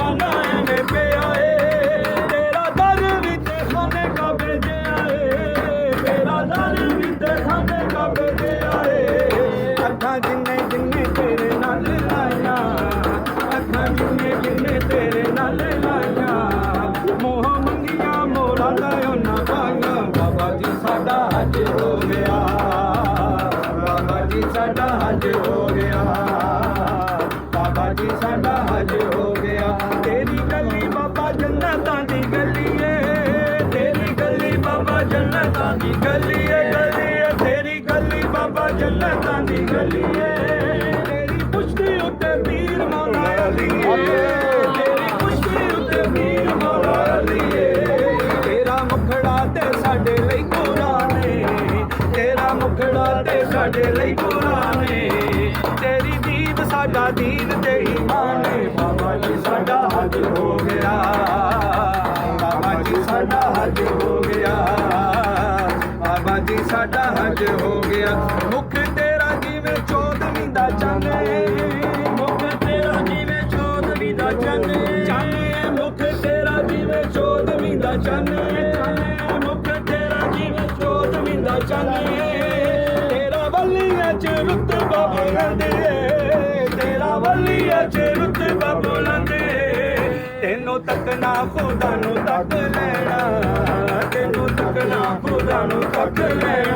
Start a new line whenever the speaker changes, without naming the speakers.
ਜ਼ਮਾਨਾ ਐਵੇਂ ਪਿਆ ਏ ਤੇਰਾ ਦਰ ਵਿੱਚ ਖਾਨੇ ਕਾ ਭੇਜਿਆ ਏ ਤੇਰਾ ਦਰ ਵਿੱਚ ਖਾਨੇ ਕਾ ਭੇਜਿਆ ਏ ਅੱਖਾਂ ਜਿੰਨੇ ਜਿੰਨੇ ਤੇਰੇ ਨਾਲ ਲਾਈਆਂ ਅੱਖਾਂ ਜਿੰਨੇ ਜਿੰਨੇ ਤੇਰੇ ਨਾਲ ਲਾਈਆਂ ਮੋਹ ਮੰਗੀਆਂ ਮੋਰਾਂ ਦਾ ਉਹਨਾਂ ਪਾਈਆਂ ਬਾਬਾ ਜੀ ਸਾਡਾ ਹੱਜ ਹੋ ਗਿਆ ਬਾਬਾ ਜੀ ਸਾਡਾ ਹੱਜ ਹੋ ਗਿਆ ਬਾਬਾ ਜੀ ਸਾਡਾ ਹੱਜ ਹੋ ਗਿਆ ਤੇਰੀ ਗਲੀ ਬਾਬਾ ਜੰਨਤਾਂ ਦੀ ਗਲੀ ਏ ਤੇਰੀ ਗਲੀ ਬਾਬਾ ਜੰਨਤਾਂ ਦੀ ਗਲੀ ਏ ਤੇਰੀ ਗਲੀ ਬਾਬਾ ਜੰਨਤਾਂ ਦੀ ਗਲੀ ਏ ਤੇਰੀ ਪੁਸ਼ਤੀ ਉੱਤੇ ਪੀਰ ਮੌਲਾ ਅਲੀ ਏ ਤੇਰੀ ਪੁਸ਼ਤੀ ਉੱਤੇ ਪੀਰ ਮੌਲਾ ਅਲੀ ਏ ਤੇਰਾ ਮੁਖੜਾ ਤੇ ਸਾਡੇ ਲਈ ਕੁਰਾਨ ਏ ਤੇਰਾ ਮੁਖੜਾ ਤੇ ਸਾਡੇ ਲਈ ਕੁਰਾਨ ਏ ਤੇਰੀ ਦੀਦ ਸਾਡਾ ਦੀਨ ਤੇ ਈਮਾਨ ਏ ਬਾਬਾ ਜੀ ਸਾਡਾ ਹੱਜ ਹੋ ਗਿਆ ਬਾਬਾ ਜੀ ਸਾਡਾ ਹੱਜ ਹੋ ਗਿਆ ਬਾਬਾ ਜੀ ਸਾਡਾ ਹੱਜ ਹੋ ਗਿਆ ਮੁਖ ਤੇਰਾ ਜਿਵੇਂ ਚੌਦਵੀਂ ਦਾ ਚੰਨ ਮੁਖ ਤੇਰਾ ਜਿਵੇਂ ਚੌਦਵੀਂ ਦਾ ਚੰਨ ਮੁਖ ਤੇਰਾ ਜਿਵੇਂ ਚੌਦਵੀਂ ਦਾ ਚੰਨ ਮੁਖ ਤੇਰਾ ਜਿਵੇਂ ਚੌਦਵੀਂ ਦਾ ਚੰਨ ਤੇਰਾ ਵੱਲੀਆਂ ਚ ਰੁਤਬਾ ਬੁਲੰਦ ਏ ਤੇਰਾ ਵੱਲੀਆਂ ਚ ਰੁਤਬਾ ਬੁਲੰਦ ਏ ਤੈਨੂੰ ਤੱਕਣਾ ਖੁਦਾ ਨੂੰ ਤੱਕ ਲੈਣਾ ਤੈਨੂੰ ਤੱਕਣਾ ਖੁਦਾ ਨੂੰ ਤੱਕ ਲੈਣਾ